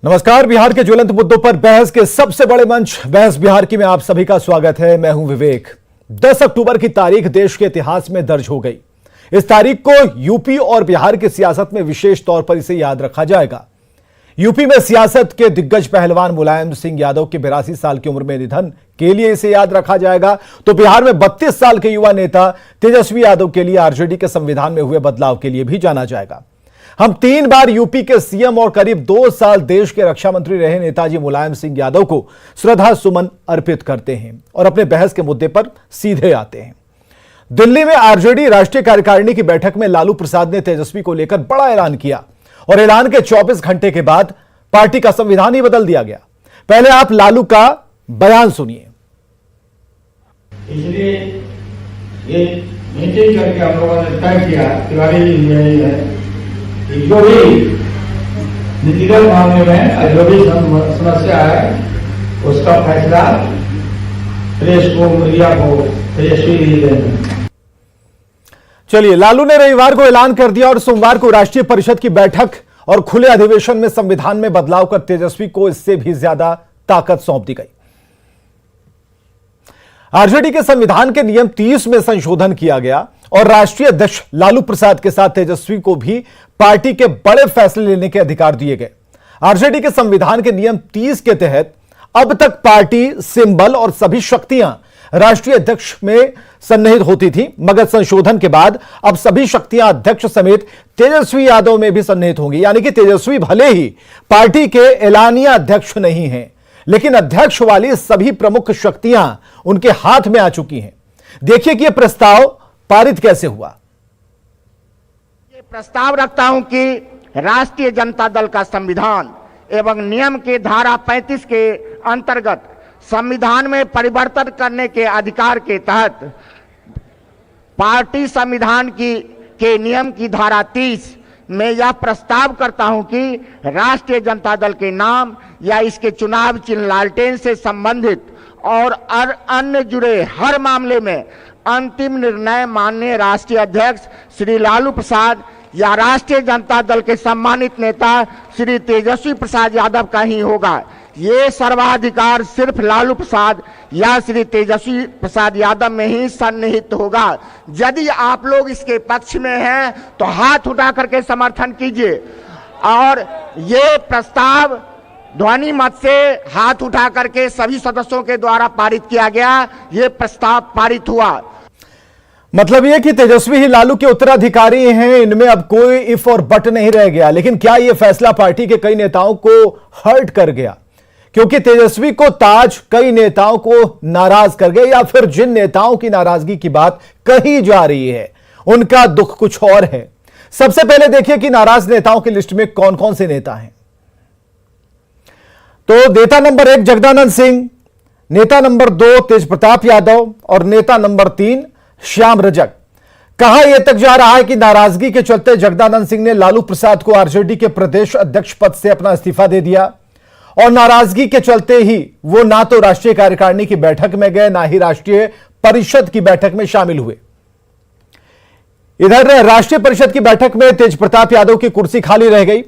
नमस्कार। बिहार के ज्वलंत मुद्दों पर बहस के सबसे बड़े मंच बहस बिहार की में आप सभी का स्वागत है। मैं हूं विवेक। 10 अक्टूबर की तारीख देश के इतिहास में दर्ज हो गई। इस तारीख को यूपी और बिहार की सियासत में विशेष तौर पर इसे याद रखा जाएगा। यूपी में सियासत के दिग्गज पहलवान मुलायम सिंह यादव के 82 साल की उम्र में निधन के लिए इसे याद रखा जाएगा, तो बिहार में 32 साल के युवा नेता तेजस्वी यादव के लिए आरजेडी के संविधान में हुए बदलाव के लिए भी जाना जाएगा। हम 3 बार यूपी के सीएम और करीब 2 साल देश के रक्षा मंत्री रहे नेताजी मुलायम सिंह यादव को श्रद्धा सुमन अर्पित करते हैं और अपने बहस के मुद्दे पर सीधे आते हैं। दिल्ली में आरजेडी राष्ट्रीय कार्यकारिणी की बैठक में लालू प्रसाद ने तेजस्वी को लेकर बड़ा ऐलान किया और ऐलान के 24 घंटे के बाद पार्टी का संविधान ही बदल दिया गया। पहले आप लालू का बयान सुनिए। इसलिए ये मीटिंग करके हम लोगों ने तय किया, तिवारी जी यही है, जो भी नीतिगत मामले में जो भी समस्या है उसका फैसला प्रेस को, मीडिया को तेजस्वी जी देंगे। चलिए, लालू ने रविवार को ऐलान कर दिया और सोमवार को राष्ट्रीय परिषद की बैठक और खुले अधिवेशन में संविधान में बदलाव कर तेजस्वी को इससे भी ज्यादा ताकत सौंप दी गई। आरजेडी के संविधान के नियम 30 में संशोधन किया गया और राष्ट्रीय अध्यक्ष लालू प्रसाद के साथ तेजस्वी को भी पार्टी के बड़े फैसले लेने के अधिकार दिए गए। आरजेडी के संविधान के नियम 30 के तहत अब तक पार्टी सिंबल और सभी शक्तियां राष्ट्रीय अध्यक्ष में सन्निहित होती थी, मगर संशोधन के बाद अब सभी शक्तियां अध्यक्ष समेत तेजस्वी यादव में भी सन्निहित होंगी। यानी कि तेजस्वी भले ही पार्टी के एलानिया अध्यक्ष नहीं हैं, लेकिन अध्यक्ष वाली सभी प्रमुख शक्तियां उनके हाथ में आ चुकी हैं। देखिए कि यह प्रस्ताव पारित कैसे हुआ। ये प्रस्ताव रखता हूं कि राष्ट्रीय जनता दल का संविधान एवं नियम के धारा 35 के अंतर्गत संविधान में परिवर्तन करने के अधिकार के तहत पार्टी संविधान के नियम की धारा 30 में यह प्रस्ताव करता हूं कि राष्ट्रीय जनता दल के नाम या इसके चुनाव चिन्ह लालटेन से संबंधित और अन्य जुड़े हर मामले में अंतिम निर्णय माननीय राष्ट्रीय अध्यक्ष श्री लालू प्रसाद या राष्ट्रीय जनता दल के सम्मानित नेता श्री तेजस्वी प्रसाद यादव का ही होगा। ये सर्वाधिकार सिर्फ लालू प्रसाद या श्री तेजस्वी प्रसाद यादव में ही सन्निहित होगा। यदि आप लोग इसके पक्ष में हैं तो हाथ उठा करके समर्थन कीजिए। और ये प्रस्ताव ध्वनि मत से हाथ उठा करके सभी सदस्यों के द्वारा पारित किया गया। ये प्रस्ताव पारित हुआ। मतलब यह कि तेजस्वी ही लालू के उत्तराधिकारी हैं, इनमें अब कोई इफ और बट नहीं रह गया। लेकिन क्या यह फैसला पार्टी के कई नेताओं को हर्ट कर गया? क्योंकि तेजस्वी को ताज कई नेताओं को नाराज कर गए, या फिर जिन नेताओं की नाराजगी की बात कही जा रही है उनका दुख कुछ और है। सबसे पहले देखिए कि नाराज नेताओं की लिस्ट में कौन कौन से नेता हैं। तो नेता नंबर 1 जगदानंद सिंह, नेता नंबर 2 तेज प्रताप यादव और नेता नंबर 3 श्याम रजक। कहा यह तक जा रहा है कि नाराजगी के चलते जगदानंद सिंह ने लालू प्रसाद को आरजेडी के प्रदेश अध्यक्ष पद से अपना इस्तीफा दे दिया और नाराजगी के चलते ही वो ना तो राष्ट्रीय कार्यकारिणी की बैठक में गए, ना ही राष्ट्रीय परिषद की बैठक में शामिल हुए। इधर राष्ट्रीय परिषद की बैठक में तेज प्रताप यादव की कुर्सी खाली रह गई।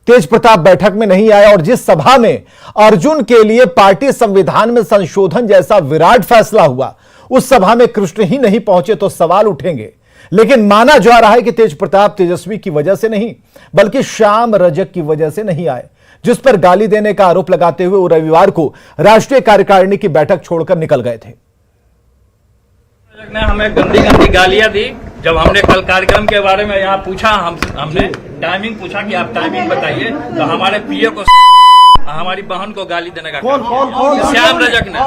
तेज प्रताप बैठक में नहीं आया और जिस सभा में अर्जुन के लिए पार्टी संविधान में संशोधन जैसा विराट फैसला हुआ, उस सभा में कृष्ण ही नहीं पहुंचे तो सवाल उठेंगे। लेकिन माना जा रहा है कि तेज प्रताप तेजस्वी की वजह से नहीं, बल्कि श्याम रजक की वजह से नहीं आए, जिस पर गाली देने का आरोप लगाते हुए वो रविवार को राष्ट्रीय कार्यकारिणी की बैठक छोड़कर निकल गए थे। ने हमें गंदी गंदी गालियां दी। जब हमने कल कार्यक्रम के बारे में यहाँ पूछा, हमने टाइमिंग पूछा कि आप टाइमिंग बताइए, तो हमारे पीए को हमारी बहन को गाली देने का कौन? श्याम रजक ने।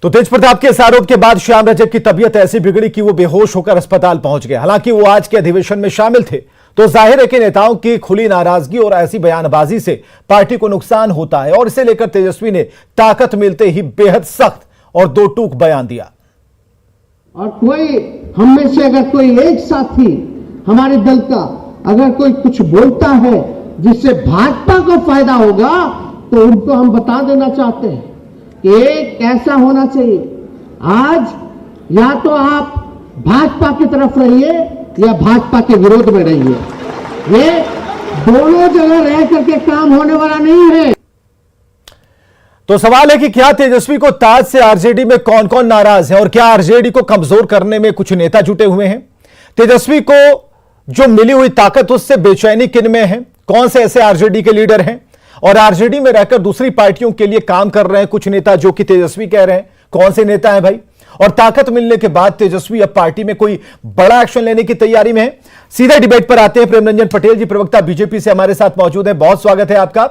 तो तेज प्रताप के इस आरोप के बाद श्याम रजक की तबीयत ऐसी बिगड़ी कि वो बेहोश होकर अस्पताल पहुंच गए। हालांकि वो आज के अधिवेशन में शामिल थे। तो जाहिर है कि नेताओं की खुली नाराजगी और ऐसी बयानबाजी से पार्टी को नुकसान होता है और इसे लेकर तेजस्वी ने ताकत मिलते ही बेहद सख्त और दो टूक बयान दिया। और कोई हम में से अगर कोई एक साथी हमारे दल का अगर कोई कुछ बोलता है जिससे भाजपा को फायदा होगा, तो उनको हम बता देना चाहते हैं कि एक ऐसा होना चाहिए, आज या तो आप भाजपा की तरफ रहिए या भाजपा के विरोध में रहिए। ये दोनों जगह रह करके काम होने वाला नहीं है। तो सवाल है कि क्या तेजस्वी को ताज से आरजेडी में कौन कौन नाराज है और क्या आरजेडी को कमजोर करने में कुछ नेता जुटे हुए हैं? तेजस्वी को जो मिली हुई ताकत उससे बेचैनी किन में है? कौन से ऐसे आरजेडी के लीडर हैं और आरजेडी में रहकर दूसरी पार्टियों के लिए काम कर रहे हैं कुछ नेता जो कि तेजस्वी कह रहे हैं? कौन से नेता हैं भाई? और ताकत मिलने के बाद तेजस्वी अब पार्टी में कोई बड़ा एक्शन लेने की तैयारी में है? सीधे डिबेट पर आते हैं। प्रेम रंजन पटेल जी प्रवक्ता बीजेपी से हमारे साथ मौजूद हैं, बहुत स्वागत है आपका।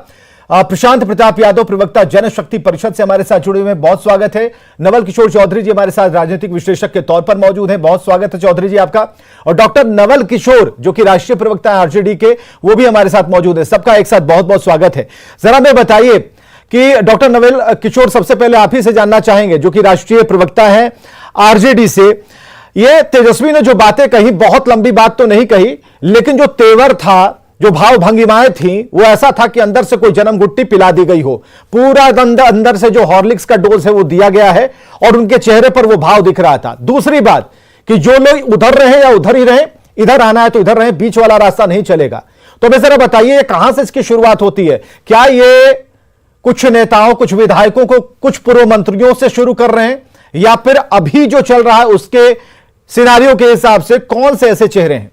प्रशांत प्रताप यादव प्रवक्ता जनशक्ति परिषद से हमारे साथ जुड़े हुए हैं, बहुत स्वागत है। नवल किशोर चौधरी जी हमारे साथ राजनीतिक विश्लेषक के तौर पर मौजूद हैं, बहुत स्वागत है चौधरी जी आपका। और डॉक्टर नवल किशोर जो कि राष्ट्रीय प्रवक्ता है आरजेडी के, वो भी हमारे साथ मौजूद है। सबका एक साथ बहुत बहुत स्वागत है। जरा मैं बताइए कि डॉक्टर नवल किशोर, सबसे पहले आप ही से जानना चाहेंगे जो कि राष्ट्रीय प्रवक्ता है आरजेडी से, ये तेजस्वी ने जो बातें कही, बहुत लंबी बात तो नहीं कही, लेकिन जो तेवर था, जो भाव भंगिमाएं थी, वो ऐसा था कि अंदर से कोई जन्म गुट्टी पिला दी गई हो। पूरा अंदर से जो हॉर्लिक्स का डोज है वो दिया गया है और उनके चेहरे पर वो भाव दिख रहा था। दूसरी बात कि जो लोग उधर रहे या उधर ही रहे, इधर आना है तो इधर रहे, बीच वाला रास्ता नहीं चलेगा। तो मैं जरा बताइए कहां से इसकी शुरुआत होती है? क्या ये कुछ नेताओं, कुछ विधायकों को, कुछ पूर्व मंत्रियों से शुरू कर रहे हैं या फिर अभी जो चल रहा है उसके सिनारियों के हिसाब से कौन से ऐसे चेहरे हैं?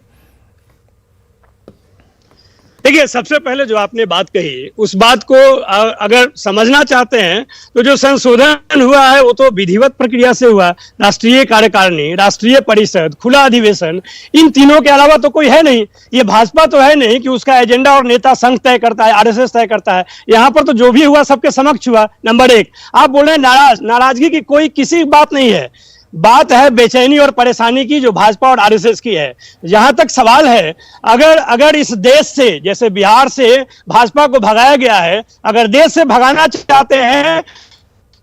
देखिए, सबसे पहले जो आपने बात कही उस बात को अगर समझना चाहते हैं तो जो संशोधन हुआ है वो तो विधिवत प्रक्रिया से हुआ। राष्ट्रीय कार्यकारिणी, राष्ट्रीय परिषद, खुला अधिवेशन, इन तीनों के अलावा तो कोई है नहीं। ये भाजपा तो है नहीं कि उसका एजेंडा और नेता संघ तय करता है, आरएसएस तय करता है। यहाँ पर तो जो भी हुआ सबके समक्ष हुआ। नंबर एक, आप बोल रहे हैं नाराजगी की कोई किसी बात नहीं है। बात है बेचैनी और परेशानी की जो भाजपा और आरएसएस की है। जहां तक सवाल है, अगर इस देश से, जैसे बिहार से भाजपा को भगाया गया है, अगर देश से भगाना चाहते हैं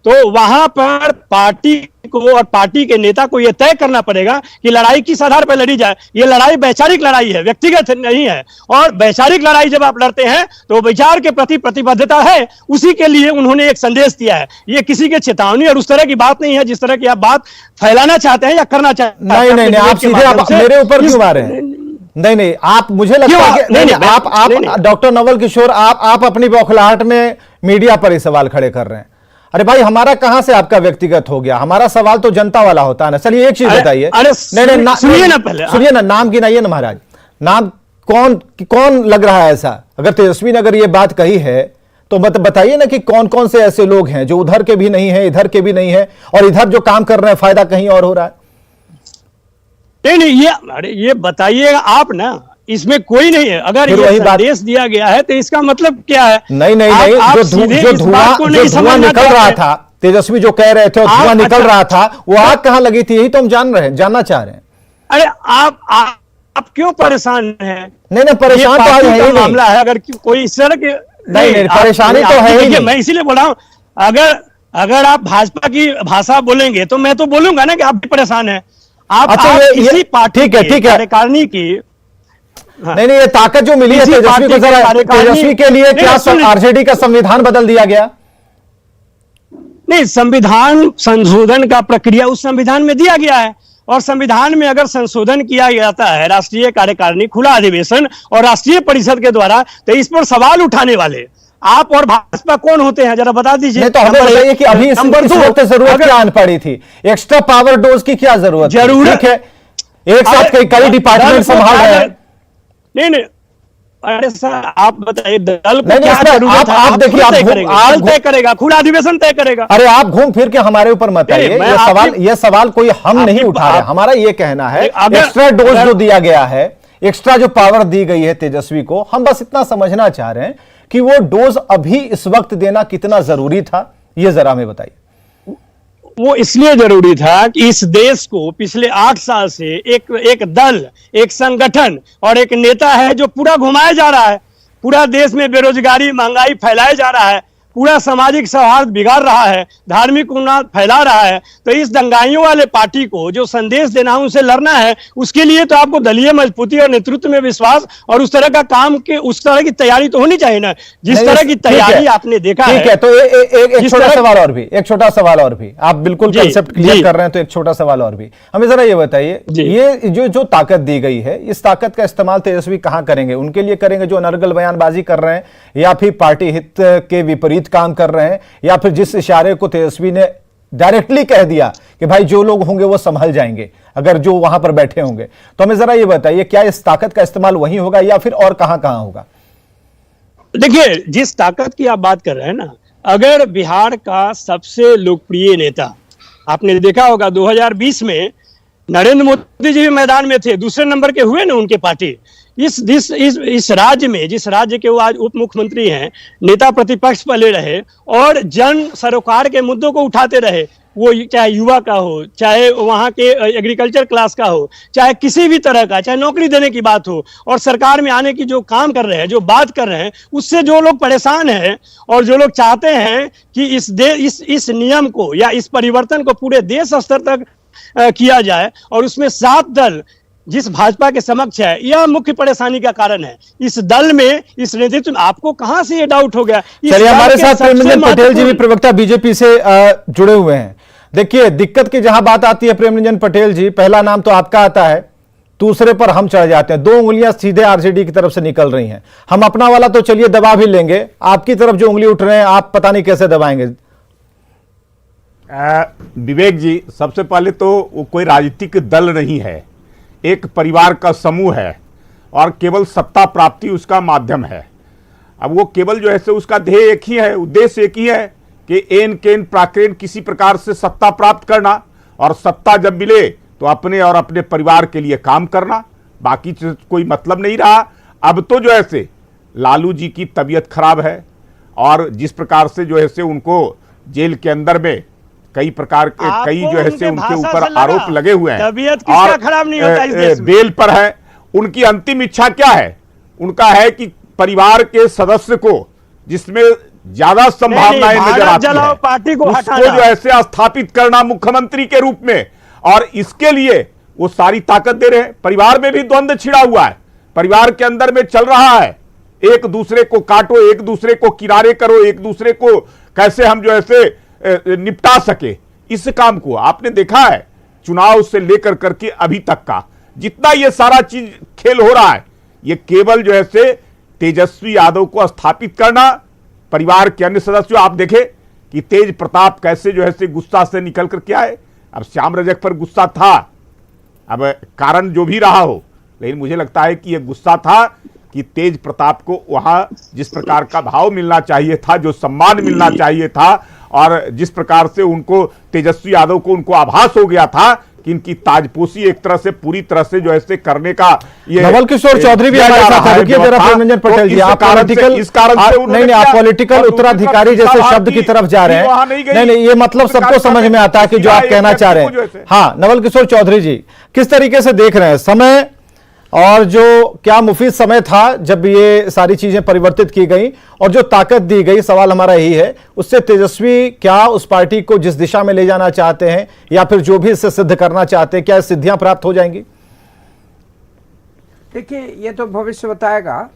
तो वहां पर पार्टी को और पार्टी के नेता को यह तय करना पड़ेगा कि लड़ाई किस आधार पर लड़ी जाए। ये लड़ाई वैचारिक लड़ाई है, व्यक्तिगत नहीं है। और वैचारिक लड़ाई जब आप लड़ते हैं तो विचार के प्रति प्रतिबद्धता है, उसी के लिए उन्होंने एक संदेश दिया है। ये किसी के चेतावनी और उस तरह की बात नहीं है जिस तरह की आप बात फैलाना चाहते हैं या करना चाहते हैं। नहीं, आप सीधे मेरे ऊपर क्यों आ रहे हैं? नहीं, आप, मुझे लगता है कि आप डॉक्टर नवल किशोर, आप अपनी बौखलाहट में मीडिया पर ही सवाल खड़े कर रहे हैं। अरे भाई, हमारा कहां से आपका व्यक्तिगत हो गया? हमारा सवाल तो जनता वाला होता है ना। चलिए एक चीज बताइए। नहीं, सुनिए ना पहले, सुनिए ना, नाम गिनाइए ना महाराज। नाम कौन लग रहा है ऐसा? अगर तेजस्वी ने अगर ये बात कही है तो बताइए ना कि कौन कौन से ऐसे लोग हैं जो उधर के भी नहीं है, इधर के भी नहीं है, और इधर जो काम कर रहे हैं फायदा कहीं और हो रहा है। नहीं, ये बताइएगा आप ना, इसमें कोई नहीं है। अगर ये संदेश दिया गया है तो इसका मतलब क्या है? नहीं, जो धुआं निकल रहा था, तेजस्वी जो कह रहे थे, धुआं निकल रहा था, वो आग कहां लगी थी, यही तो हम जानना चाह रहे हैं। अरे आप क्यों परेशान हैं? नहीं, परेशान तो है ही मामला है। अगर कोई इस तरह के नहीं, परेशानी तो है ही। मैं इसीलिए बोल रहा हूं, अगर आप भाजपा की भाषा बोलेंगे तो मैं तो बोलूंगा ना कि आप भी परेशान हैं। आप किसी पार्टी के कार्यकारिणी की, नहीं, ये ताकत जो मिली है तेजस्वी को, जरा तेजस्वी के लिए क्या आरजेडी का संविधान बदल दिया गया? नहीं, संविधान संशोधन का प्रक्रिया उस संविधान में दिया गया है और संविधान में अगर संशोधन किया जाता है राष्ट्रीय कार्यकारिणी, खुला अधिवेशन और राष्ट्रीय परिषद के द्वारा, तो इस पर सवाल उठाने वाले आप और भाजपा कौन होते हैं, जरा बता दीजिए। नहीं, तो हमें बताइए कि अभी इस वक्त जरूरत क्या आन पड़ी थी? एक्स्ट्रा पावर डोज की क्या जरूरत है? एक साथ कई डिपार्टमेंट संभाल रहे हैं। नहीं, अरे सर आप बताइए, दल को क्या जरूरत है? आप देखिए, आप तय करेगा, खुला अधिवेशन तय करेगा। अरे आप घूम फिर के हमारे ऊपर मत आइए। ये सवाल कोई हम नहीं उठा रहे। हमारा ये कहना है, एक्स्ट्रा डोज जो दिया गया है, एक्स्ट्रा जो पावर दी गई है तेजस्वी को, हम बस इतना समझना चाह रहे हैं कि वो डोज अभी इस वक्त देना कितना जरूरी था, ये जरा हमें बताइए। वो इसलिए जरूरी था कि इस देश को पिछले 8 साल से एक दल, एक संगठन और एक नेता है जो पूरा घुमाया जा रहा है। पूरा देश में बेरोजगारी, महंगाई फैलाया जा रहा है। पूरा सामाजिक सौहार्द बिगाड़ रहा है, धार्मिक उन्माद फैला रहा है, तो इस दंगाइयों वाले पार्टी को जो संदेश देना है उसे लड़ना है। उसके लिए तो आपको दलीय मजबूती और नेतृत्व में विश्वास और उस तरह का काम के उस तरह की तैयारी तो होनी चाहिए ना, जिस तरह की तैयारी आपने देखा है। ठीक है, तो एक छोटा सवाल और भी, एक छोटा सवाल और भी, आप बिल्कुल कंसेप्ट क्लियर कर रहे हैं, तो एक छोटा सवाल और भी हमें जरा ये बताइए, ये जो ताकत दी गई है, इस ताकत का इस्तेमाल तेजस्वी कहां करेंगे? उनके लिए करेंगे जो अनर्गल बयानबाजी कर रहे हैं, या फिर पार्टी हित के विपरीत काम कर रहे हैं, या फिर जिस इशारे को तेजस्वी ने डायरेक्टली कह दिया कि भाई जो लोग होंगे वो संभल जाएंगे अगर जो वहां पर बैठे होंगे, तो हमें जरा ये बताइए क्या इस ताकत का इस्तेमाल वहीं होगा या फिर और कहां होगा? देखिए, जिस ताकत की आप बात कर रहे हैं ना, अगर बिहार का सबसे लोकप्रिय नेता, आपने देखा होगा 2020 में नरेंद्र मोदी जी भी मैदान में थे, दूसरे नंबर के हुए ना उनके पार्टी। इस राज्य में, जिस राज्य के वो आज उप मुख्यमंत्री हैं, नेता प्रतिपक्ष पहले रहे और जन सरोकार के मुद्दों को उठाते रहे, वो चाहे युवा का हो, चाहे वहाँ के एग्रीकल्चर क्लास का हो, चाहे किसी भी तरह का, चाहे नौकरी देने की बात हो, और सरकार में आने की जो काम कर रहे हैं, जो बात कर रहे हैं, उससे जो लोग परेशान हैं और जो लोग चाहते हैं कि इस नियम को या इस परिवर्तन को पूरे देश स्तर तक किया जाए, और उसमें 7 दल जिस भाजपा के समक्ष है, यह मुख्य परेशानी का कारण है। इस दल में, इस नेतृत्व में आपको कहां से ये डाउट हो गया? चलिए, हमारे साथ प्रेमरंजन पटेल जी भी प्रवक्ता बीजेपी से जुड़े हुए हैं। देखिए, दिक्कत की जहां बात आती है प्रेमरंजन पटेल जी, पहला नाम तो आपका आता है, दूसरे पर हम चढ़ जाते हैं। 2 उंगलियां सीधे आरजेडी की तरफ से निकल रही हैं। हम अपना वाला तो चलिए दबा भी लेंगे, आपकी तरफ जो उंगली उठ रहे हैं आप पता नहीं कैसे दबाएंगे। विवेक जी, सबसे पहले तो वो कोई राजनीतिक दल नहीं है, एक परिवार का समूह है और केवल सत्ता प्राप्ति उसका माध्यम है। अब वो केवल जो है से उसका ध्येय एक ही है, उद्देश्य एक ही है कि एन केन प्राकेन किसी प्रकार से सत्ता प्राप्त करना, और सत्ता जब मिले तो अपने और अपने परिवार के लिए काम करना, बाकी कोई मतलब नहीं रहा। अब तो जो है से लालू जी की तबीयत खराब है और जिस प्रकार से जो है से उनको जेल के अंदर में कई प्रकार के कई जो है से उनके ऊपर आरोप लगे हुए हैं और खराब नहीं होता इस देश में। बेल पर है। उनकी अंतिम इच्छा क्या है? उनका है कि परिवार के सदस्य को जिसमें ज्यादा संभावनाएं नजर आती है पार्टी को उसको जो ऐसे स्थापित करना मुख्यमंत्री के रूप में, और इसके लिए वो सारी ताकत दे रहे हैं। परिवार में भी द्वंद्व छिड़ा हुआ है, परिवार के अंदर में चल रहा है, एक दूसरे को काटो, एक दूसरे को किनारे करो, एक दूसरे को कैसे हम जो ऐसे निपटा सके। इस काम को आपने देखा है चुनाव से लेकर करके अभी तक का जितना ये सारा चीज खेल हो रहा है, ये केवल जो है से तेजस्वी यादव को स्थापित करना। परिवार के अन्य सदस्यों, आप देखें कि तेज प्रताप कैसे जो है से गुस्सा से निकल कर के आए। अब श्याम रजक पर गुस्सा था, अब कारण जो भी रहा हो, लेकिन मुझे लगता है कि यह गुस्सा था कि तेज प्रताप को वहां जिस प्रकार का भाव मिलना चाहिए था, जो सम्मान मिलना चाहिए था, और जिस प्रकार से उनको तेजस्वी यादव को उनको आभास हो गया था कि इनकी ताजपोशी एक तरह से पूरी तरह से जो है करने का ये नवल किशोर चौधरी भी हमारे साथ हैं। रुकिए जरा प्रेमरंजन पटेल जी, आप पॉलिटिकल नहीं, आप पॉलिटिकल उत्तराधिकारी जैसे शब्द की तरफ जा रहे हैं। नहीं, ये मतलब सबको समझ में आता है कि जो आप कहना चाह रहे हैं। हाँ, नवल किशोर चौधरी जी, किस तरीके से देख रहे हैं समय, और जो क्या मुफीद समय था जब ये सारी चीजें परिवर्तित की गई और जो ताकत दी गई, सवाल हमारा यही है, उससे तेजस्वी क्या उस पार्टी को जिस दिशा में ले जाना चाहते हैं या फिर जो भी इससे सिद्ध करना चाहते हैं, क्या सिद्धियां प्राप्त हो जाएंगी? देखिए, ये तो भविष्य बताएगा,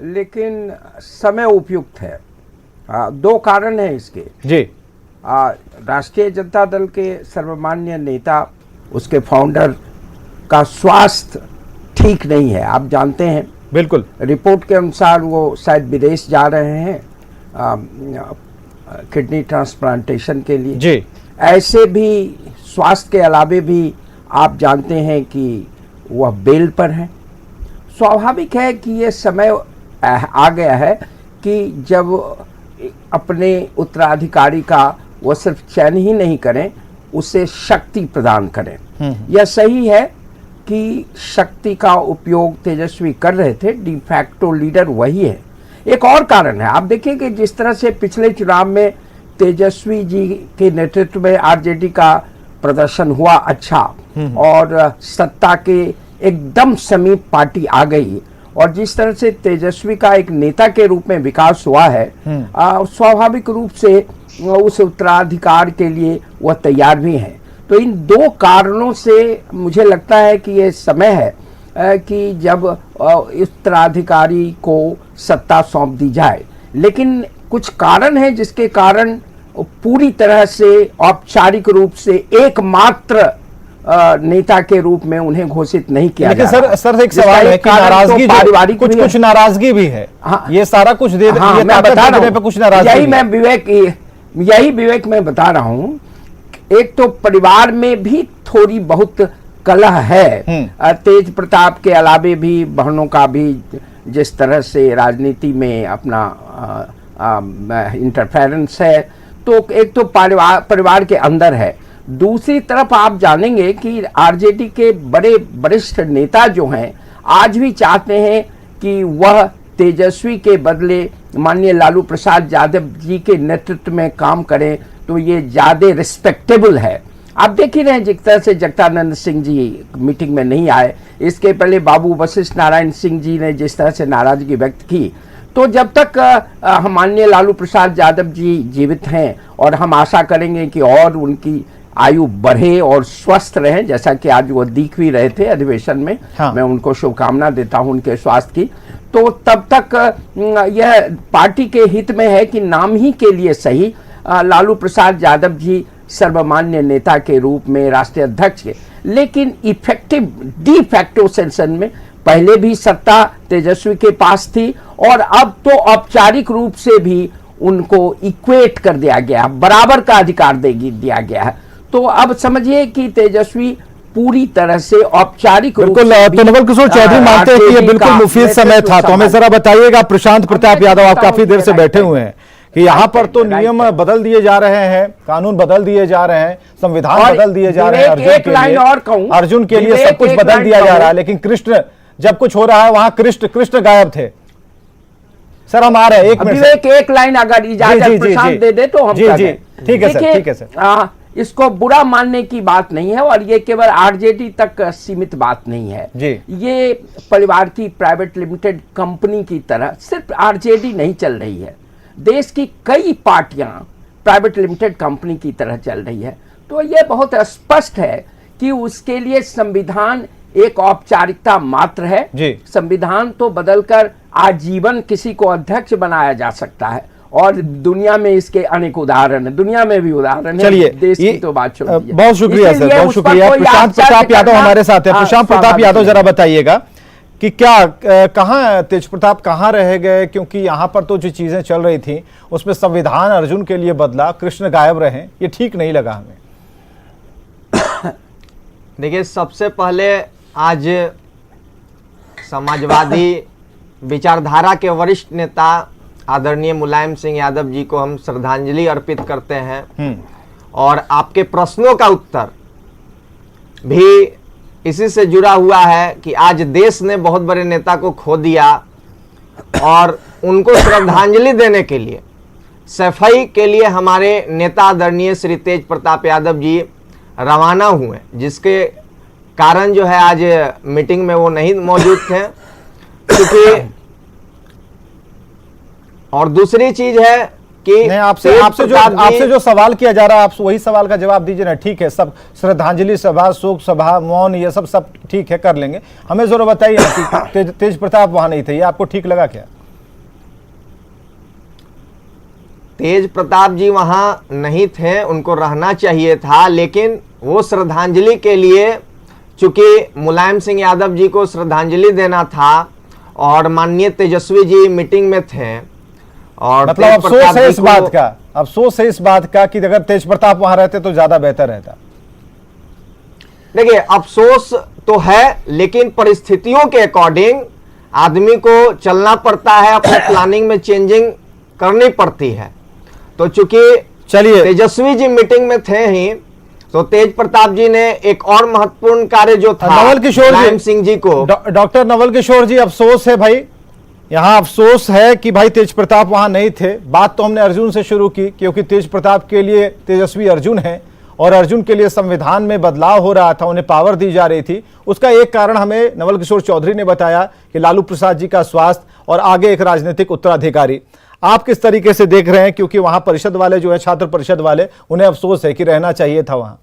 लेकिन समय उपयुक्त है। 2 कारण है इसके जी। राष्ट्रीय जनता दल के सर्वमान्य नेता, उसके फाउंडर का स्वास्थ्य ठीक नहीं है, आप जानते हैं। बिल्कुल, रिपोर्ट के अनुसार वो शायद विदेश जा रहे हैं किडनी ट्रांसप्लांटेशन के लिए जी। ऐसे भी स्वास्थ्य के अलावे भी आप जानते हैं कि वह बेल पर है। स्वाभाविक है कि ये समय आ गया है कि जब अपने उत्तराधिकारी का वो सिर्फ चयन ही नहीं करें, उसे शक्ति प्रदान करें। यह सही है कि शक्ति का उपयोग तेजस्वी कर रहे थे, डिफैक्टो लीडर वही है। एक और कारण है, आप देखिए कि जिस तरह से पिछले चुनाव में तेजस्वी जी के नेतृत्व में आरजेडी का प्रदर्शन हुआ अच्छा, और सत्ता के एकदम समीप पार्टी आ गई, और जिस तरह से तेजस्वी का एक नेता के रूप में विकास हुआ है, स्वाभाविक रूप से उस उत्तराधिकार के लिए वह तैयार भी हैं। तो इन दो कारणों से मुझे लगता है कि ये समय है कि जब उत्तराधिकारी को सत्ता सौंप दी जाए। लेकिन कुछ कारण है जिसके कारण पूरी तरह से औपचारिक रूप से एकमात्र नेता के रूप में उन्हें घोषित नहीं किया। लेकिन सर एक सवाल है कि नाराजगी, पारिवारिक कुछ नाराजगी भी है। हाँ, ये सारा कुछ दे हाँ, मैं बता रहा हूं, कुछ नाराजगी यही विवेक मैं बता रहा हूं। एक तो परिवार में भी थोड़ी बहुत कलह है, तेज प्रताप के अलावे भी बहनों का भी जिस तरह से राजनीति में अपना इंटरफेरेंस है, तो एक तो परिवार के अंदर है। दूसरी तरफ आप जानेंगे कि आरजेडी के बड़े वरिष्ठ नेता जो हैं आज भी चाहते हैं कि वह तेजस्वी के बदले माननीय लालू प्रसाद यादव जी के नेतृत्व में काम करें, तो ये ज्यादा रिस्पेक्टेबल है। आप देख ही रहे हैं जिस तरह से जगदानंद सिंह जी मीटिंग में नहीं आए, इसके पहले बाबू वशिष्ठ नारायण सिंह जी ने जिस तरह से नाराजगी व्यक्त की। तो जब तक माननीय लालू प्रसाद यादव जी जीवित हैं और हम आशा करेंगे कि और उनकी आयु बढ़े और स्वस्थ रहे, जैसा कि आज वो दिख भी रहे थे अधिवेशन में। हाँ। मैं उनको शुभकामना देता हूं उनके स्वास्थ्य की। तो तब तक यह पार्टी के हित में है कि नाम ही के लिए सही लालू प्रसाद यादव जी सर्वमान्य नेता के रूप में राष्ट्रीय अध्यक्ष के, लेकिन इफेक्टिव डी फैक्टो सेशन में पहले भी सत्ता तेजस्वी के पास थी और अब तो औपचारिक रूप से भी उनको इक्वेट कर दिया गया, बराबर का अधिकार दिया गया है। तो अब समझिए कि तेजस्वी पूरी तरह से औपचारिक रूप से तो नवल किशोर चौधरी मानते हैं कि ये बिल्कुल मुफीद समय था। तो हमें जरा बताइएगा, प्रशांत प्रताप यादव, आप काफी देर से बैठे हुए हैं कि यहाँ पर तो नियम बदल दिए जा रहे हैं, कानून बदल दिए जा रहे हैं, संविधान बदल दिए जा रहे हैं अर्जुन के लिए सब कुछ बदल दिया जा रहा है, लेकिन कृष्ण जब कुछ हो रहा है वहां कृष्ण गायब थे। सर हम आ रहे हैं, एक लाइन अगर इजाजत प्रशांत दे दे तो हम ठीक है सर। इसको बुरा मानने की बात नहीं है और ये केवल आरजेडी तक सीमित बात नहीं है जी। ये परिवार की प्राइवेट लिमिटेड कंपनी की तरह सिर्फ आरजेडी नहीं चल रही है, देश की कई पार्टियां प्राइवेट लिमिटेड कंपनी की तरह चल रही है। तो ये बहुत स्पष्ट है कि उसके लिए संविधान एक औपचारिकता मात्र है। संविधान तो बदलकर आजीवन किसी को अध्यक्ष बनाया जा सकता है और दुनिया में इसके अनेक उदाहरण है, दुनिया में भी उदाहरण है। चलिए, देश की तो बात छोड़ दीजिए। बहुत शुक्रिया सर, बहुत शुक्रिया। प्रशांत प्रताप यादव हमारे साथ हैं। प्रशांत प्रताप यादव जरा बताइएगा कि क्या कहाँ तेज प्रताप कहाँ रह गए, क्योंकि यहाँ पर तो जो चीजें चल रही थी उसमें संविधान अर्जुन के लिए बदला, कृष्ण गायब रहे, ये ठीक नहीं लगा हमें। देखिए, सबसे पहले आज समाजवादी विचारधारा के वरिष्ठ नेता आदरणीय मुलायम सिंह यादव जी को हम श्रद्धांजलि अर्पित करते हैं और आपके प्रश्नों का उत्तर भी इसी से जुड़ा हुआ है कि आज देश ने बहुत बड़े नेता को खो दिया और उनको श्रद्धांजलि देने के लिए सफाई के लिए हमारे नेता आदरणीय श्री तेज प्रताप यादव जी रवाना हुए, जिसके कारण जो है आज मीटिंग में वो नहीं मौजूद थे। क्योंकि और दूसरी चीज है कि आपसे जो सवाल किया जा रहा है, आप वही सवाल का जवाब दीजिए ना। ठीक है, सब श्रद्धांजलि सभा, शोक सभा, मौन, ये सब ठीक है, कर लेंगे। हमें जरूर बताइए कि तेज प्रताप वहां नहीं थे, ये आपको ठीक लगा क्या? तेज प्रताप जी वहां नहीं थे, उनको रहना चाहिए था, लेकिन वो श्रद्धांजलि के लिए, चूंकि मुलायम सिंह यादव जी को श्रद्धांजलि देना था और माननीय तेजस्वी जी मीटिंग में थे, और मतलब अफसोस है इस बात का, अफसोस है इस बात का कि अगर तेज प्रताप वहां रहते तो ज्यादा बेहतर रहता। देखिए, अफसोस तो है, लेकिन परिस्थितियों के अकॉर्डिंग आदमी को चलना पड़ता है, अपने प्लानिंग में चेंजिंग करनी पड़ती है। तो चूंकि चलिए तेजस्वी जी मीटिंग में थे ही, तो तेज प्रताप जी ने एक और महत्वपूर्ण कार्य जो था, नवल किशोर सिंह जी को, डॉक्टर नवल किशोर जी, अफसोस है भाई, यहाँ अफसोस है कि भाई तेज प्रताप वहां नहीं थे। बात तो हमने अर्जुन से शुरू की, क्योंकि तेज प्रताप के लिए तेजस्वी अर्जुन है और अर्जुन के लिए संविधान में बदलाव हो रहा था, उन्हें पावर दी जा रही थी। उसका एक कारण हमें नवल किशोर चौधरी ने बताया कि लालू प्रसाद जी का स्वास्थ्य और आगे एक राजनीतिक उत्तराधिकारी। आप किस तरीके से देख रहे हैं, क्योंकि वहां परिषद वाले जो है, छात्र परिषद वाले, उन्हें अफसोस है कि रहना चाहिए था वहां।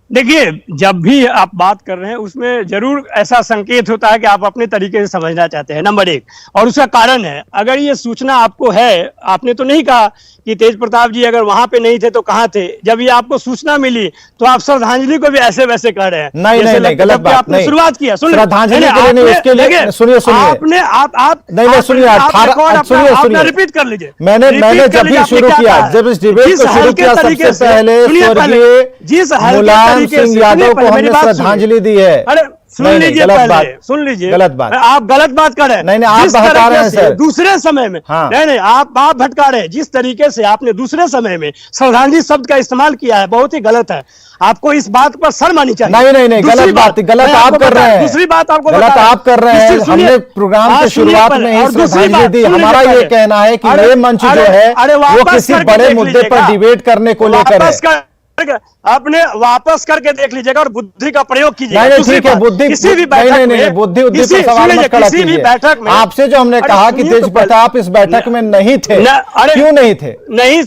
देखिए, जब भी आप बात कर रहे हैं उसमें जरूर ऐसा संकेत होता है कि आप अपने तरीके से समझना चाहते हैं, नंबर एक। और उसका कारण है, अगर ये सूचना आपको है, आपने तो नहीं कहा कि तेज प्रताप जी अगर वहां पे नहीं थे तो कहां थे। जब ये आपको सूचना मिली तो आप श्रद्धांजलि को भी ऐसे वैसे कह रहे हैं। नहीं, गलत बात। आपने शुरुआत किया, सुनिए, श्रद्धांजलि के लिए नहीं, उसके लिए सुनिए आपने नहीं, सुनिए, रिपीट कर लीजिए। मैंने जब भी शुरू किया, जब इस डिबेट को शुरू किया, सबसे पहले स्वर्गीय मुलायम सिंह यादव को हमने श्रद्धांजलि दी है। अरे सुन लीजिए, पहले सुन लीजिए, गलत बात, आप गलत बात कर रहे हैं। नहीं, आप भटका रहे हैं सर दूसरे समय में। हाँ। नहीं, आप भटका रहे हैं। जिस तरीके से आपने दूसरे समय में श्रद्धांजलि शब्द का इस्तेमाल किया है, बहुत ही गलत है। आपको इस बात पर शर्म आनी चाहिए। नहीं, गलत बात, गलत आप कर रहे हैं। दूसरी बात आपको गलत आप कर रहे हैं। हमने प्रोग्राम की शुरुआत में ही श्रद्धांजलि दी। हमारा ये कहना है कि ये मंच जो है वो किसी बड़े मुद्दे पर डिबेट करने को लेकर है। आपने वापस करके देख लीजिएगा और बुद्धि का प्रयोग कीजिएगा। नहीं, ठीक है, बुद्धि किसी भी बैठक में बुद्धि पर सवाल मत खड़ा कीजिए। आपसे जो हमने कहा कि तेज प्रताप इस बैठक में नहीं थे, क्यों नहीं थे? नहीं,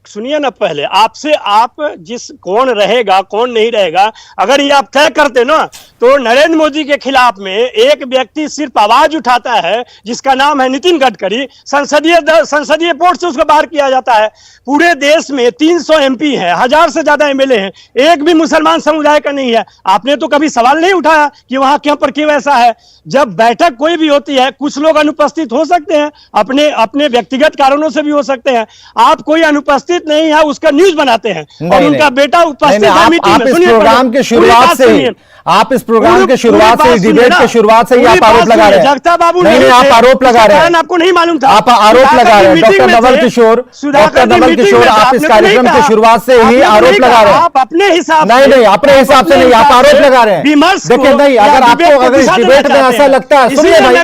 सुनिए ना, पहले आपसे आप जिस कौन रहेगा कौन नहीं रहेगा, अगर ये आप तय करते ना, तो नरेंद्र मोदी के खिलाफ में एक व्यक्ति सिर्फ आवाज उठाता है जिसका नाम है नितिन गडकरी, संसदीय बोर्ड से उसको बाहर किया जाता है। पूरे देश में 300 एमपी है, 1000 से ज्यादा एमएलए हैं, एक भी मुसलमान समुदाय का नहीं है। आपने तो कभी सवाल नहीं उठाया कि वहां क्यों पर क्यों ऐसा है। जब बैठक कोई भी होती है, कुछ लोग अनुपस्थित हो सकते हैं, अपने व्यक्तिगत कारणों से भी हो सकते हैं। आप कोई अनुपस्थित नहीं है उसका न्यूज बनाते हैं और उनका बेटा उपस्थित है मीटिंग में। सुनिए, प्रोग्राम के शुरुआत से ही आप इस प्रोग्राम के शुरुआत से, डिबेट के शुरुआत से ही आप आरोप लगा रहे हैं। जगता बाबू नहीं, आप आरोप लगा रहे हैं, आपको नहीं मालूम था। आप आरोप लगा रहे हैं। डॉक्टर नवल किशोर, आप इस कार्यक्रम की शुरुआत से ही आरोप लगा रहे हैं। आप अपने हिसाब नहीं, अपने हिसाब से नहीं, आप आरोप लगा रहे हैं। देखिए, नहीं, अगर आपको अगर इस डिबेट में ऐसा लगता है, सुनिए भाई,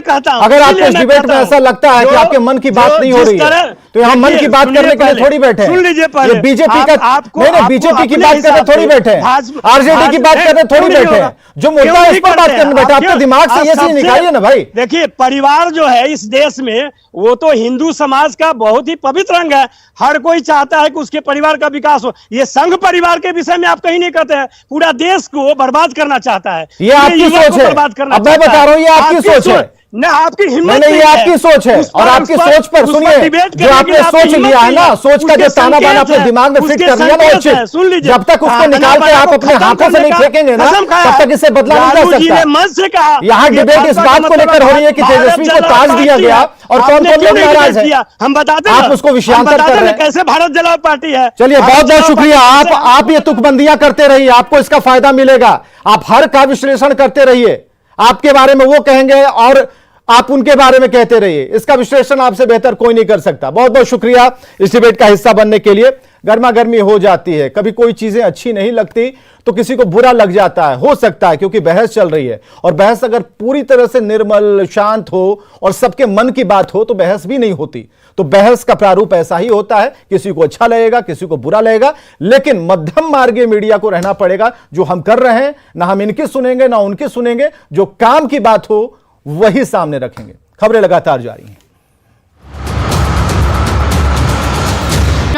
अगर आपको इस डिबेट में ऐसा लगता है कि आपके मन की बात नहीं हो रही है, तो यहाँ मन की बात करने के लिए थोड़ी बैठे हैं। सुन लीजिए, ये बीजेपी का नहीं, बीजेपी की बात करने थोड़ी बैठे हैं, आरजेडी की बात करने थोड़ी बैठे हैं। जो मुद्दा है उस पर बात करने बैठे, आपके दिमाग से ये चीज निकालिए ना भाई। देखिए, परिवार जो है इस देश में, वो तो हिंदू समाज का बहुत ही पवित्र अंग है। हर कोई चाहता है कि उसके परिवार का विकास हो। ये संघ परिवार के विषय में आप कहीं नहीं कहते हैं। पूरा देश को बर्बाद करना चाहता है। ये आपकी सोच है। अब मैं बता रहा हूँ, ये आपकी सोच है न, आपकी हिम्मत नहीं, ये आपकी सोच है। और आपकी सोच पर सुनिए, जो आपने सोच लिया है ना, सोच का जो ताना बाना अपने दिमाग में फिट कर लिया ना, उचित, जब तक उसको निकाल के आप अपने हाथों से नहीं फेंकेंगे ना, तब तक इसे बदला नहीं जा सकता। यहाँ डिबेट इस बात को लेकर हो रही है कि तेजस्वी को ताज दिया गया और कौन कौन लोग नाराज है, हम बताते हैं। आप उसको विषयांतर कर रहे हैं। कैसे भारत जलाओ पार्टी है। चलिए, बहुत बहुत शुक्रिया। आप ये तुकबंदियां करते रहिए, आपको इसका फायदा मिलेगा। आप हर का विश्लेषण करते रहिए, आपके बारे में वो कहेंगे और आप उनके बारे में कहते रहिए। इसका विश्लेषण आपसे बेहतर कोई नहीं कर सकता। बहुत बहुत शुक्रिया इस डिबेट का हिस्सा बनने के लिए। गर्मा गर्मी हो जाती है, कभी कोई चीजें अच्छी नहीं लगती तो किसी को बुरा लग जाता है, हो सकता है, क्योंकि बहस चल रही है। और बहस अगर पूरी तरह से निर्मल शांत हो और सबके मन की बात हो तो बहस भी नहीं होती। तो बहस का प्रारूप ऐसा ही होता है, किसी को अच्छा लगेगा, किसी को बुरा लगेगा, लेकिन मध्यम मार्गीय मीडिया को रहना पड़ेगा। जो हम कर रहे हैं, ना हम इनकी सुनेंगे ना उनकी सुनेंगे, जो काम की बात हो वही सामने रखेंगे। खबरें लगातार जारी हैं।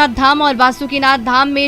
धाम और वासुकीनाथ धाम में